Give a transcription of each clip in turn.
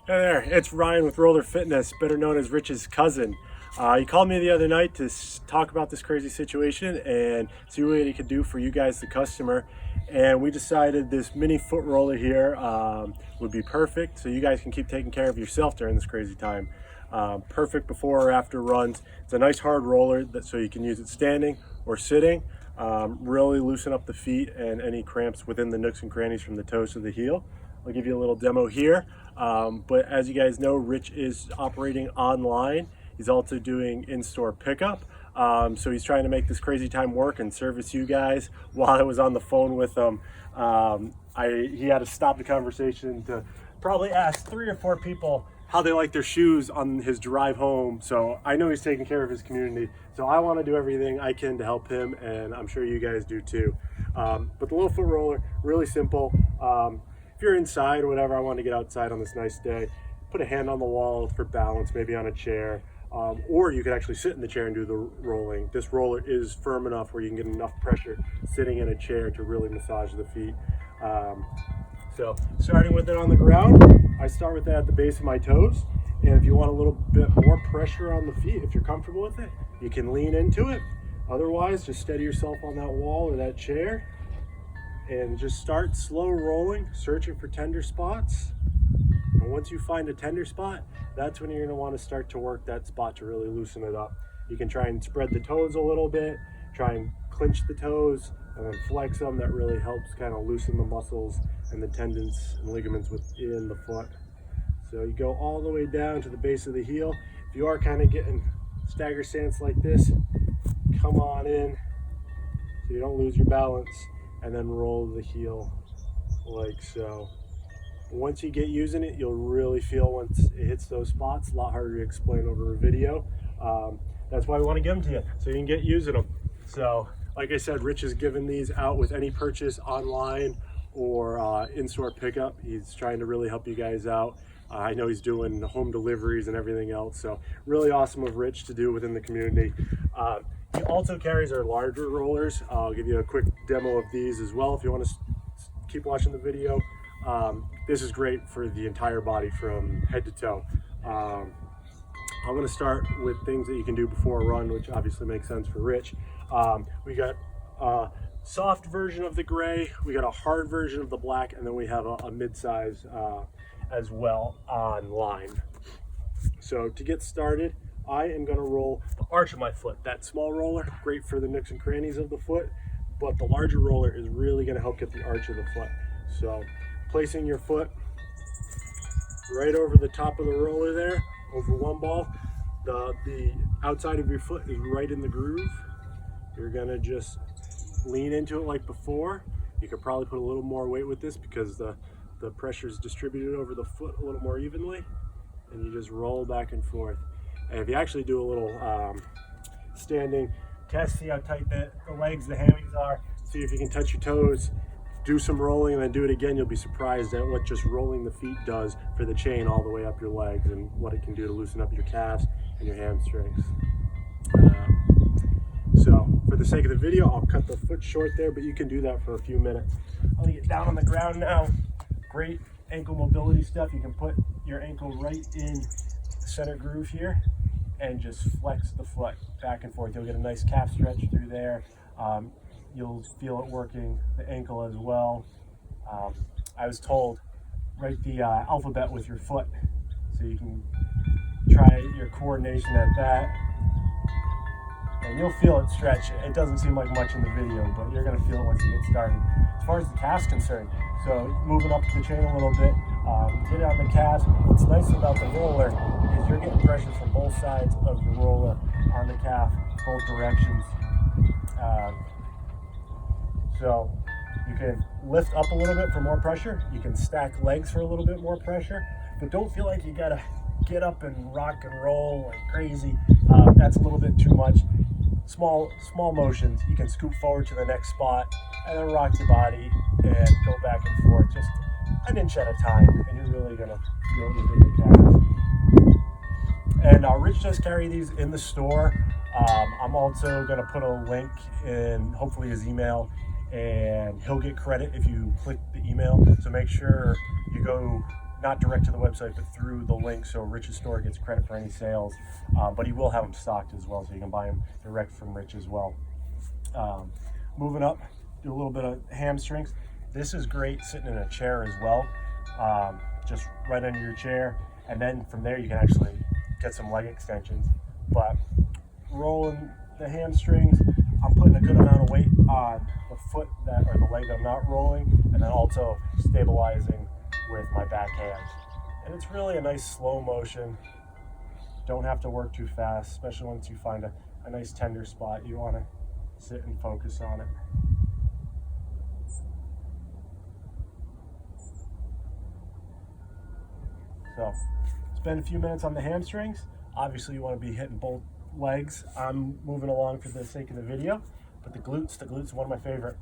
Hey there, it's Ryan with Roller Fitness, better known as Rich's cousin. He called me the other night to talk about this crazy situation and see what he could do for you guys, the customer. And we decided this mini foot roller here would be perfect so you guys can keep taking care of yourself during this crazy time. Perfect before or after runs. It's a nice hard roller so you can use it standing or sitting. Really loosen up the feet and any cramps within the nooks and crannies from the toes to the heel. I'll give you a little demo here. But as you guys know, Rich is operating online. He's also doing in-store pickup. So he's trying to make this crazy time work and service you guys. While I was on the phone with him, he had to stop the conversation to probably ask 3 or 4 people how they like their shoes on his drive home. So I know he's taking care of his community. So I want to do everything I can to help him, and I'm sure you guys do too. But the low foot roller, really simple. If you're inside or whatever, I want to get outside on this nice day, put a hand on the wall for balance, maybe on a chair, or you could actually sit in the chair and do the rolling. This roller is firm enough where you can get enough pressure sitting in a chair to really massage the feet. So starting with it on the ground, I start with that at the base of my toes. And if you want a little bit more pressure on the feet, if you're comfortable with it, you can lean into it. Otherwise, just steady yourself on that wall or that chair. And just start slow rolling, searching for tender spots. And once you find a tender spot, that's when you're going to want to start to work that spot to really loosen it up. You can try and spread the toes a little bit, try and clinch the toes, and then flex them. That really helps kind of loosen the muscles and the tendons and ligaments within the foot. So you go all the way down to the base of the heel. If you are kind of getting stagger stance like this, come on in so you don't lose your balance. And then roll the heel like so. Once you get using it, you'll really feel once it hits those spots. A lot harder to explain over a video. That's why we want to give them to you, so you can get using them. So like I said, Rich is giving these out with any purchase online or in-store pickup. He's trying to really help you guys out. I know he's doing home deliveries and everything else, so really awesome of Rich to do within the community. He also carries our larger rollers. I'll give you a quick demo of these as well if you want to keep watching the video. This is great for the entire body from head to toe. I'm going to start with things that you can do before a run, which obviously makes sense for Rich. We got a soft version of the gray, we got a hard version of the black, and then we have a mid-size as well online. So to get started, I am going to roll the arch of my foot. That small roller, great for the nooks and crannies of the foot, but the larger roller is really going to help get the arch of the foot. So placing your foot right over the top of the roller there, over one ball, the outside of your foot is right in the groove. You're going to just lean into it like before. You could probably put a little more weight with this because the pressure is distributed over the foot a little more evenly, and you just roll back and forth. And if you actually do a little standing test, see how tight the legs, the hammies are, see if you can touch your toes, do some rolling, and then do it again. You'll be surprised at what just rolling the feet does for the chain all the way up your legs and what it can do to loosen up your calves and your hamstrings. So for the sake of the video, I'll cut the foot short there, but you can do that for a few minutes. I'm gonna get down on the ground now. Great ankle mobility stuff. You can put your ankle right in the center groove here and just flex the foot back and forth. You'll get a nice calf stretch through there. You'll feel it working the ankle as well. I was told, write the alphabet with your foot so you can try your coordination at that. And you'll feel it stretch. It doesn't seem like much in the video, but you're gonna feel it once you get started. As far as the calf's concerned, so moving up the chain a little bit, get on the calf. What's nice about the roller is you're getting pressure from both sides of the roller on the calf, both directions. So you can lift up a little bit for more pressure. You can stack legs for a little bit more pressure, but don't feel like you gotta get up and rock and roll like crazy. That's a little bit too much. Small motions. You can scoop forward to the next spot and then rock your body and go back and forth just an inch at a time, and you're really gonna feel it in your calf. And Rich does carry these in the store. I'm also gonna put a link in hopefully his email, and he'll get credit if you click the email. So make sure you go not direct to the website, but through the link, so Rich's store gets credit for any sales. But he will have them stocked as well, so you can buy them direct from Rich as well. Moving up, do a little bit of hamstrings. This is great sitting in a chair as well, just right under your chair, and then from there you can actually get some leg extensions. But rolling the hamstrings, I'm putting a good amount of weight on the foot that, or the leg that I'm not rolling, and then also stabilizing with my back hands. And it's really a nice slow motion. Don't have to work too fast, especially once you find a nice tender spot. You want to sit and focus on it. So spend a few minutes on the hamstrings. Obviously you want to be hitting both legs. I'm moving along for the sake of the video, but the glutes are one of my favorite.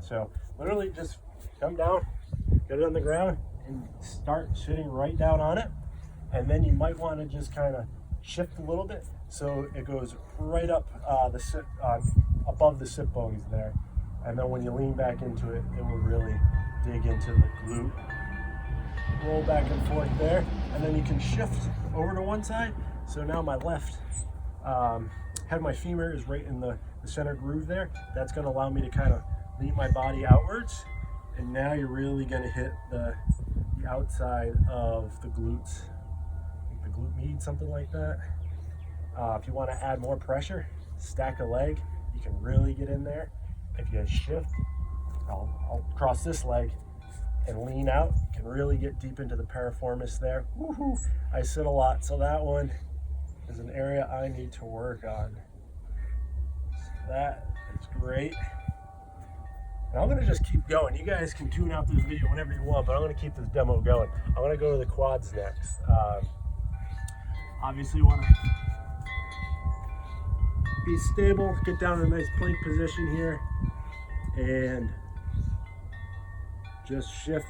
So literally just come down, get it on the ground, and start sitting right down on it. And then you might want to just kind of shift a little bit so it goes right up above the sit bones there. And then when you lean back into it, it will really dig into the glute. Roll back and forth there, and then you can shift over to one side. So now my left head of my femur is right in the center groove there. That's going to allow me to kind of lean my body outwards, and now you're really going to hit the outside of the glutes, the glute med, something like that. If you want to add more pressure, stack a leg, you can really get in there. If you shift, I'll cross this leg and lean out, you can really get deep into the piriformis there. Woohoo! I sit a lot, so that one is an area I need to work on. So that is great. And I'm gonna just keep going. You guys can tune out this video whenever you want, but I'm gonna keep this demo going. I'm gonna go to the quads next. Obviously you wanna be stable, get down in a nice plank position here, and just shift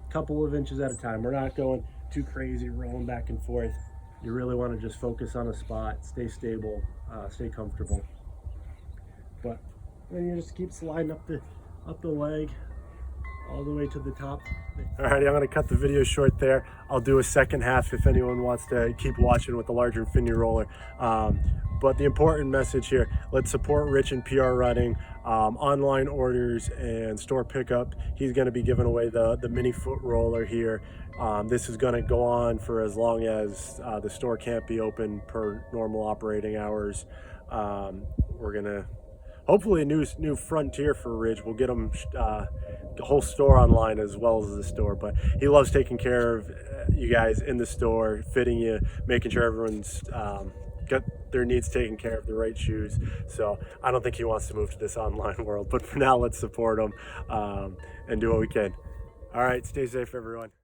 a couple of inches at a time. We're not going too crazy, rolling back and forth. You really want to just focus on a spot, stay stable, stay comfortable. But then you just keep sliding up the leg all the way to the top. Alrighty, I'm going to cut the video short there. I'll do a second half if anyone wants to keep watching with the larger Infinity roller. But the important message here, let's support Rich in PR Running, online orders and store pickup. He's going to be giving away the mini foot roller here. This is going to go on for as long as the store can't be open per normal operating hours. We're going to hopefully a new frontier for Rich. We'll get him the whole store online as well as the store, but he loves taking care of you guys in the store, fitting you, making sure everyone's got their needs taken care of, the right shoes. So I don't think he wants to move to this online world, but for now let's support him and do what we can. All right, stay safe everyone.